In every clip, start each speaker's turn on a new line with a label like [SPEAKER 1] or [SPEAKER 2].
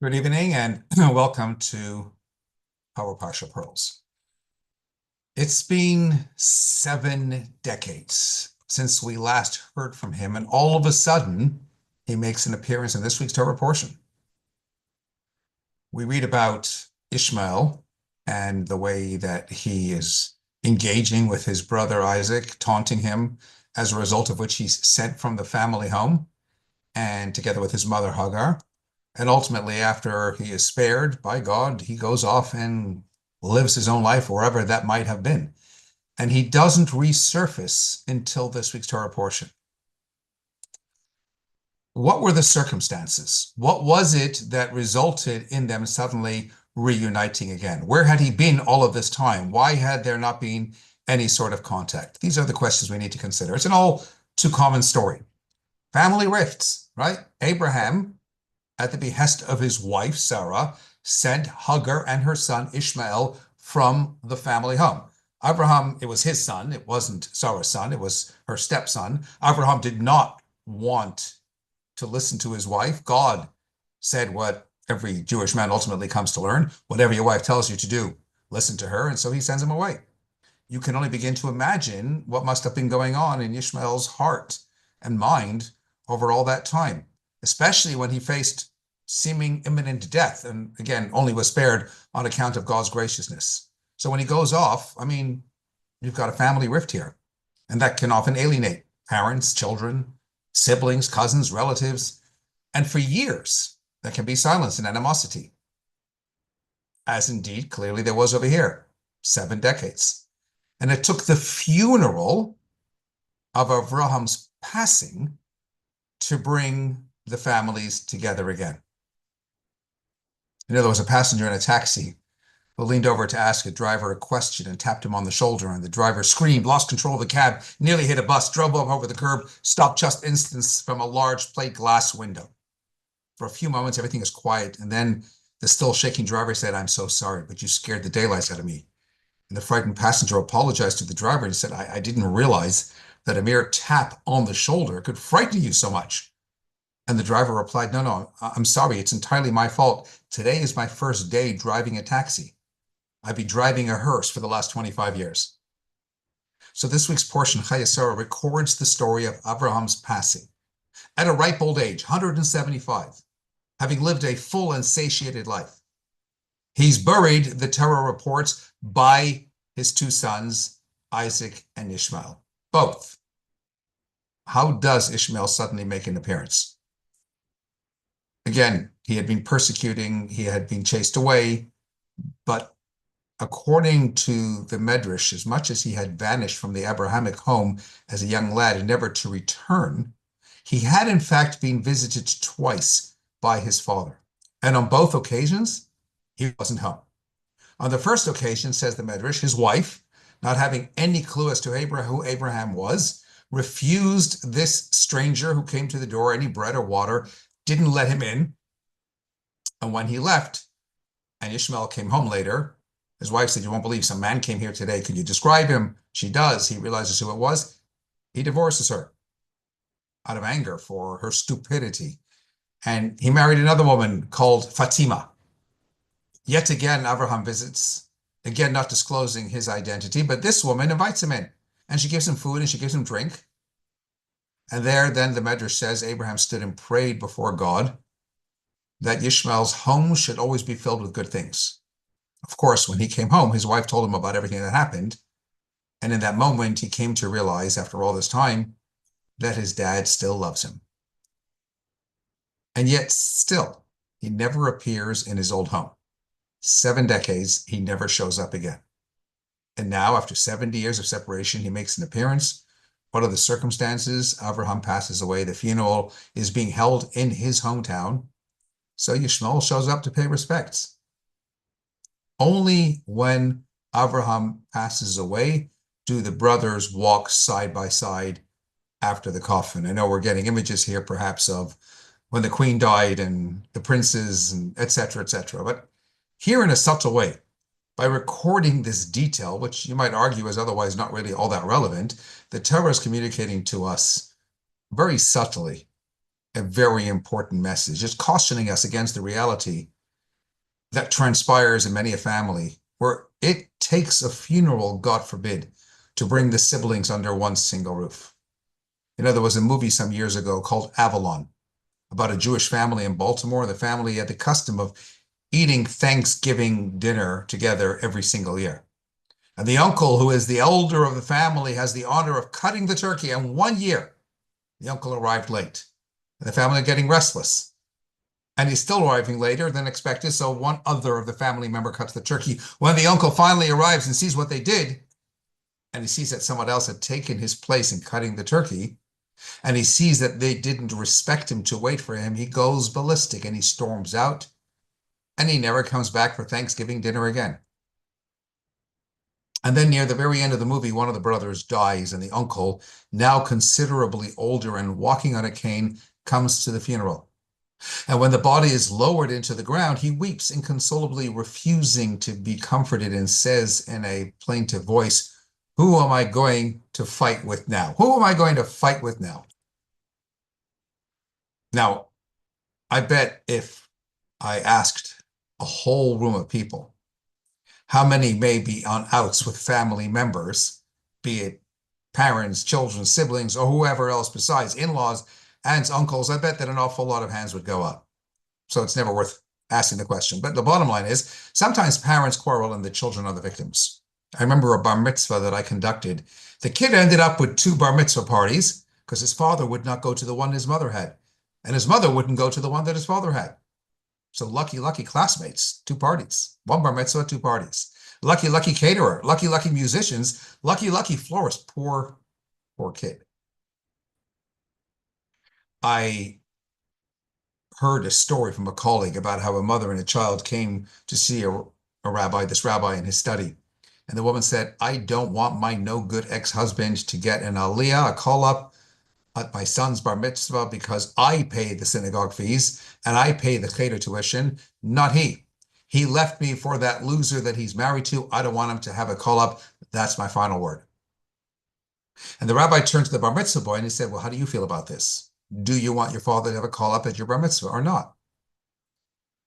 [SPEAKER 1] Good evening and welcome to our Parsha Pearls. It's been 7 decades since we last heard from him, and all of a sudden, he makes an appearance in this week's Torah portion. We read about Ishmael and the way that he is engaging with his brother Isaac, taunting him, as a result of which he's sent from the family home, and together with his mother Hagar. And ultimately, after he is spared by God, he goes off and lives his own life wherever that might have been. And he doesn't resurface until this week's Torah portion. What were the circumstances? What was it that resulted in them suddenly reuniting again? Where had he been all of this time? Why had there not been any sort of contact? These are the questions we need to consider. It's an all too common story. Family rifts, right? Abraham, at the behest of his wife, Sarah, sent Hagar and her son Ishmael from the family home. Abraham, it was his son. It wasn't Sarah's son. It was her stepson. Abraham did not want to listen to his wife. God said what every Jewish man ultimately comes to learn: whatever your wife tells you to do, listen to her. And so he sends him away. You can only begin to imagine what must have been going on in Ishmael's heart and mind over all that time, especially when he faced seeming imminent death, and again, only was spared on account of God's graciousness. So when he goes off, you've got a family rift here, and that can often alienate parents, children, siblings, cousins, relatives, and for years, there can be silence and animosity, as indeed clearly there was over here, 7 decades. And it took the funeral of Avraham's passing to bring the families together again. There was a passenger in a taxi who leaned over to ask a driver a question and tapped him on the shoulder, and the driver screamed, lost control of the cab, nearly hit a bus, drove him over the curb, stopped just instance from a large plate glass window. For a few moments, everything is quiet, and then the still shaking driver said, "I'm so sorry, but you scared the daylights out of me." And the frightened passenger apologized to the driver and said, I didn't realize that a mere tap on the shoulder could frighten you so much. And the driver replied, no, I'm sorry. It's entirely my fault. Today is my first day driving a taxi. I've been driving a hearse for the last 25 years. So this week's portion, Chayei Sarah, records the story of Abraham's passing. At a ripe old age, 175, having lived a full and satiated life. He's buried, the Torah reports, by his 2 sons, Isaac and Ishmael, both. How does Ishmael suddenly make an appearance? Again, he had been persecuting, he had been chased away, but according to the Medrash, as much as he had vanished from the Abrahamic home as a young lad and never to return, he had in fact been visited twice by his father. And on both occasions, he wasn't home. On the first occasion, says the Medrash, his wife, not having any clue as to who Abraham was, refused this stranger who came to the door any bread or water, didn't let him in. And when he left, and Ishmael came home later, his wife said, "You won't believe some man came here today. Could you describe him?" She does. He realizes who it was. He divorces her out of anger for her stupidity. And he married another woman called Fatima. Yet again, Abraham visits, again not disclosing his identity, but this woman invites him in, and she gives him food and she gives him drink. And there, then, the Medrash says, Abraham stood and prayed before God that Ishmael's home should always be filled with good things. Of course, when he came home, his wife told him about everything that happened. And in that moment, he came to realize, after all this time, that his dad still loves him. And yet, still, he never appears in his old home. 7 decades, he never shows up again. And now, after 70 years of separation, he makes an appearance. What are the circumstances? Abraham passes away. The funeral is being held in his hometown. So Ishmael shows up to pay respects. Only when Abraham passes away do the brothers walk side by side after the coffin. I know we're getting images here, perhaps, of when the queen died and the princes, and et cetera, but here in a subtle way, by recording this detail, which you might argue is otherwise not really all that relevant, the Torah is communicating to us very subtly a very important message. It's cautioning us against the reality that transpires in many a family where it takes a funeral, God forbid, to bring the siblings under one single roof. There was a movie some years ago called Avalon about a Jewish family in Baltimore. The family had the custom of eating Thanksgiving dinner together every single year. And the uncle, who is the elder of the family, has the honor of cutting the turkey. And one year, the uncle arrived late. And the family are getting restless. And he's still arriving later than expected, so one other of the family member cuts the turkey. When the uncle finally arrives and sees what they did, and he sees that someone else had taken his place in cutting the turkey, and he sees that they didn't respect him to wait for him, he goes ballistic and he storms out, and he never comes back for Thanksgiving dinner again. And then near the very end of the movie, one of the brothers dies, and the uncle, now considerably older and walking on a cane, comes to the funeral. And when the body is lowered into the ground, he weeps inconsolably, refusing to be comforted, and says in a plaintive voice, "Who am I going to fight with now? Who am I going to fight with now?" Now, I bet if I asked a whole room of people how many may be on outs with family members, be it parents, children, siblings, or whoever else besides, in-laws, aunts, uncles, I bet that an awful lot of hands would go up. So it's never worth asking the question. But the bottom line is, sometimes parents quarrel and the children are the victims. I remember a bar mitzvah that I conducted. The kid ended up with 2 bar mitzvah parties because his father would not go to the one his mother had, and his mother wouldn't go to the one that his father had. So lucky, lucky classmates, 2 parties, 1 bar mitzvah, 2 parties. Lucky, lucky caterer, lucky, lucky musicians, lucky, lucky florist. Poor, poor kid. I heard a story from a colleague about how a mother and a child came to see this rabbi in his study. And the woman said, "I don't want my no-good ex-husband to get an aliyah, a call-up at my son's bar mitzvah, because I pay the synagogue fees and I pay the cheder tuition, not he. He left me for that loser that he's married to. I don't want him to have a call-up. That's my final word." And the rabbi turned to the bar mitzvah boy and he said, "Well, how do you feel about this? Do you want your father to have a call-up at your bar mitzvah or not?"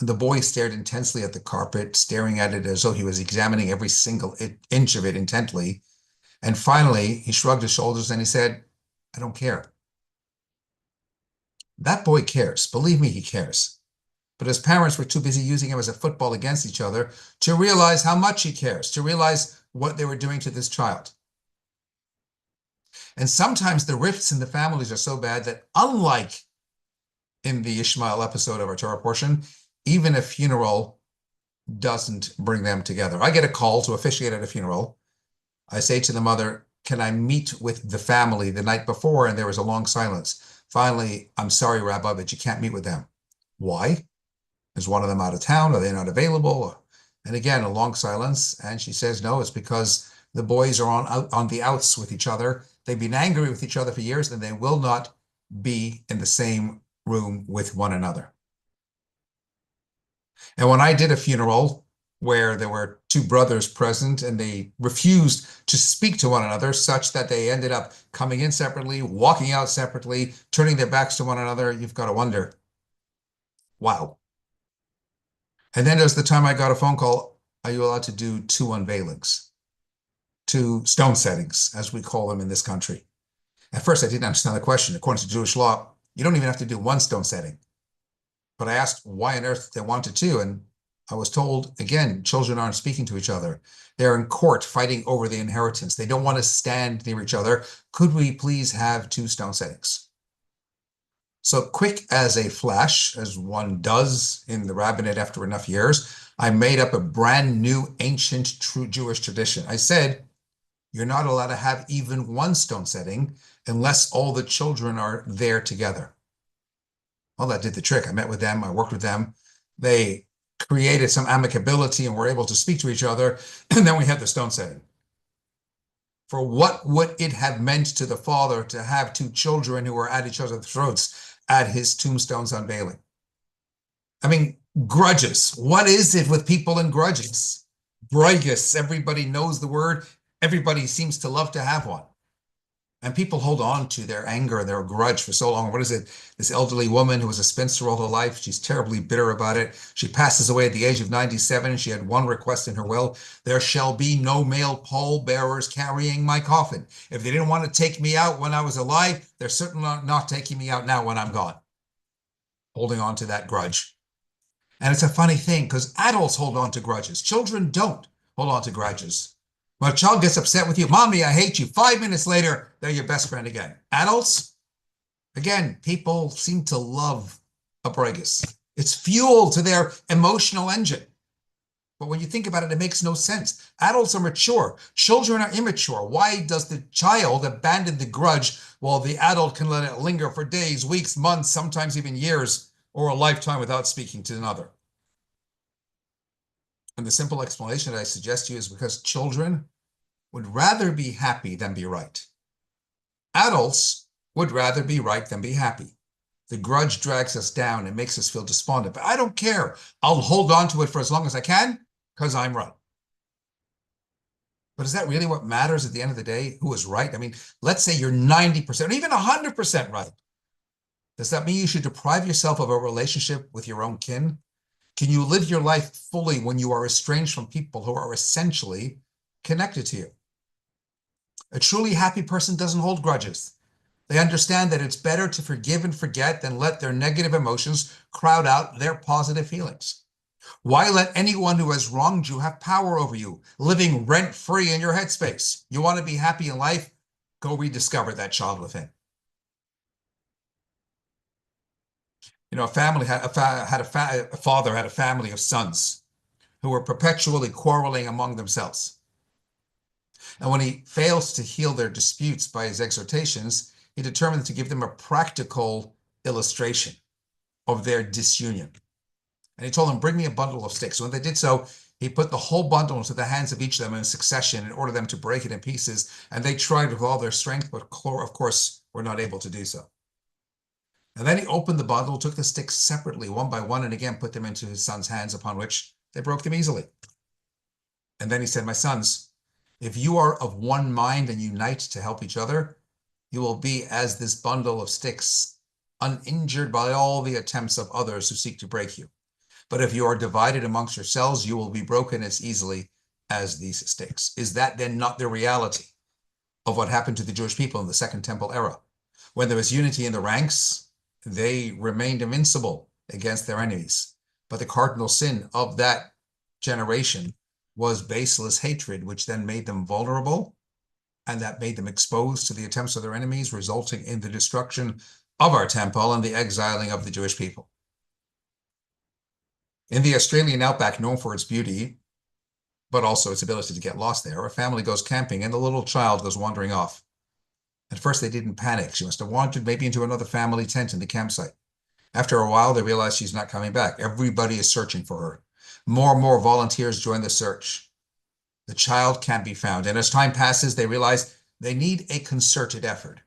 [SPEAKER 1] And the boy stared intensely at the carpet, staring at it as though he was examining every single inch of it intently. And finally, he shrugged his shoulders and he said, "I don't care." That boy cares. Believe me, he cares. But his parents were too busy using him as a football against each other to realize how much he cares, to realize what they were doing to this child. And sometimes the rifts in the families are so bad that, unlike in the Ishmael episode of our Torah portion, even a funeral doesn't bring them together. I get a call to officiate at a funeral. I say to the mother, "Can I meet with the family the night before?" And there was a long silence. Finally, "I'm sorry, Rabbi, but you can't meet with them." "Why? Is one of them out of town? Are they not available?" And again, a long silence. And she says, "No, it's because the boys are on the outs with each other. They've been angry with each other for years, and they will not be in the same room with one another." And when I did a funeral where there were 2 brothers present and they refused to speak to one another, such that they ended up coming in separately, walking out separately, turning their backs to one another, you've got to wonder, wow. And then there's the time I got a phone call, "Are you allowed to do 2 unveilings? 2 stone settings, as we call them in this country?" At first, I didn't understand the question. According to Jewish law, you don't even have to do 1 stone setting. But I asked why on earth they wanted 2, and I was told, again, children aren't speaking to each other. They're in court fighting over the inheritance. They don't want to stand near each other. Could we please have 2 stone settings? So quick as a flash, as one does in the rabbinate after enough years, I made up a brand new ancient true Jewish tradition. I said, you're not allowed to have even 1 stone setting unless all the children are there together. Well, that did the trick. I met with them. I worked with them. They created some amicability and were able to speak to each other. And then we had the stone setting. For what would it have meant to the father to have 2 children who were at each other's throats at his tombstone's unveiling? I mean, grudges. What is it with people and grudges? Brigus. Everybody knows the word. Everybody seems to love to have one. And people hold on to their anger and their grudge for so long. What is it? This elderly woman who was a spinster all her life, she's terribly bitter about it. She passes away at the age of 97. She had one request in her will: there shall be no male pallbearers carrying my coffin. If they didn't want to take me out when I was alive, they're certainly not taking me out now when I'm gone. Holding on to that grudge. And it's a funny thing because adults hold on to grudges. Children don't hold on to grudges. When a child gets upset with you, "Mommy, I hate you." 5 minutes later, they're your best friend again. Adults, again, people seem to love a Bragus. It's fuel to their emotional engine. But when you think about it, it makes no sense. Adults are mature. Children are immature. Why does the child abandon the grudge while the adult can let it linger for days, weeks, months, sometimes even years, or a lifetime without speaking to another? And the simple explanation that I suggest to you is because children would rather be happy than be right. Adults would rather be right than be happy. The grudge drags us down and makes us feel despondent, but I don't care. I'll hold on to it for as long as I can because I'm right. But is that really what matters at the end of the day? Who is right? I mean, let's say you're 90%, or even 100% right. Does that mean you should deprive yourself of a relationship with your own kin? Can you live your life fully when you are estranged from people who are essentially connected to you? A truly happy person doesn't hold grudges. They understand that it's better to forgive and forget than let their negative emotions crowd out their positive feelings. Why let anyone who has wronged you have power over you, living rent-free in your headspace? You want to be happy in life? Go rediscover that child within. You know, a family had a father had a family of sons who were perpetually quarreling among themselves. And when he fails to heal their disputes by his exhortations, he determined to give them a practical illustration of their disunion. And he told them, "Bring me a bundle of sticks." When they did so, he put the whole bundle into the hands of each of them in succession and ordered them to break it in pieces. And they tried with all their strength, but of course were not able to do so. And then he opened the bundle, took the sticks separately, one by one, and again put them into his son's hands, upon which they broke them easily. And then he said, "My sons, if you are of one mind and unite to help each other, you will be as this bundle of sticks, uninjured by all the attempts of others who seek to break you. But if you are divided amongst yourselves, you will be broken as easily as these sticks." Is that then not the reality of what happened to the Jewish people in the Second Temple era? When there was unity in the ranks, they remained invincible against their enemies. But the cardinal sin of that generation was baseless hatred, which then made them vulnerable, and that made them exposed to the attempts of their enemies, resulting in the destruction of our temple and the exiling of the Jewish people. In the Australian outback, known for its beauty, but also its ability to get lost there, a family goes camping and the little child goes wandering off. At first, they didn't panic. She must have wandered maybe into another family tent in the campsite. After a while, they realize she's not coming back. Everybody is searching for her. More and more volunteers join the search. The child can't be found. And as time passes, they realize they need a concerted effort.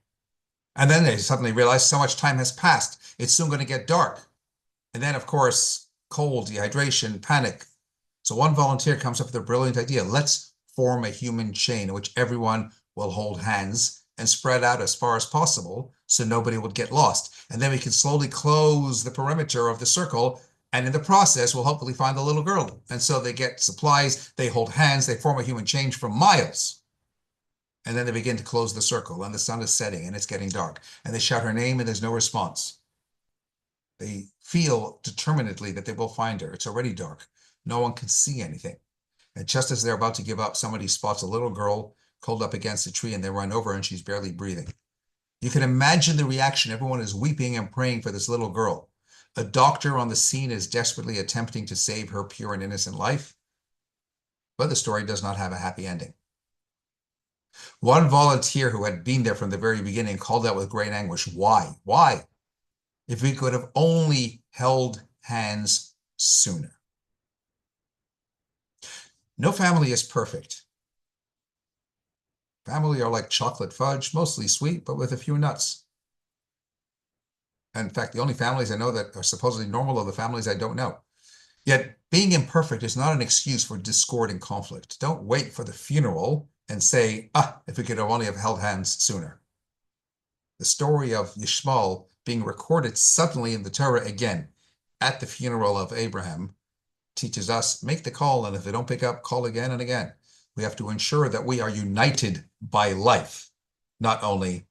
[SPEAKER 1] And then they suddenly realize so much time has passed. It's soon going to get dark. And then, of course, cold, dehydration, panic. So one volunteer comes up with a brilliant idea. Let's form a human chain in which everyone will hold hands and spread out as far as possible so nobody would get lost. And then we can slowly close the perimeter of the circle, and in the process, we'll hopefully find the little girl. And so they get supplies, they hold hands, they form a human chain for miles. And then they begin to close the circle, and the sun is setting, and it's getting dark. And they shout her name, and there's no response. They feel determinedly that they will find her. It's already dark. No one can see anything. And just as they're about to give up, somebody spots a little girl curled up against a tree, and they run over, and she's barely breathing. You can imagine the reaction. Everyone is weeping and praying for this little girl. A doctor on the scene is desperately attempting to save her pure and innocent life. But the story does not have a happy ending. One volunteer who had been there from the very beginning called out with great anguish, "Why? Why? If we could have only held hands sooner." No family is perfect. Family are like chocolate fudge, mostly sweet, but with a few nuts. In fact, the only families I know that are supposedly normal are the families I don't know. Yet being imperfect is not an excuse for discord and conflict. Don't wait for the funeral and say, if we could have only have held hands sooner. The story of Yishmael being recorded suddenly in the Torah again at the funeral of Abraham teaches us, make the call, and if they don't pick up, call again and again. We have to ensure that we are united by life, not only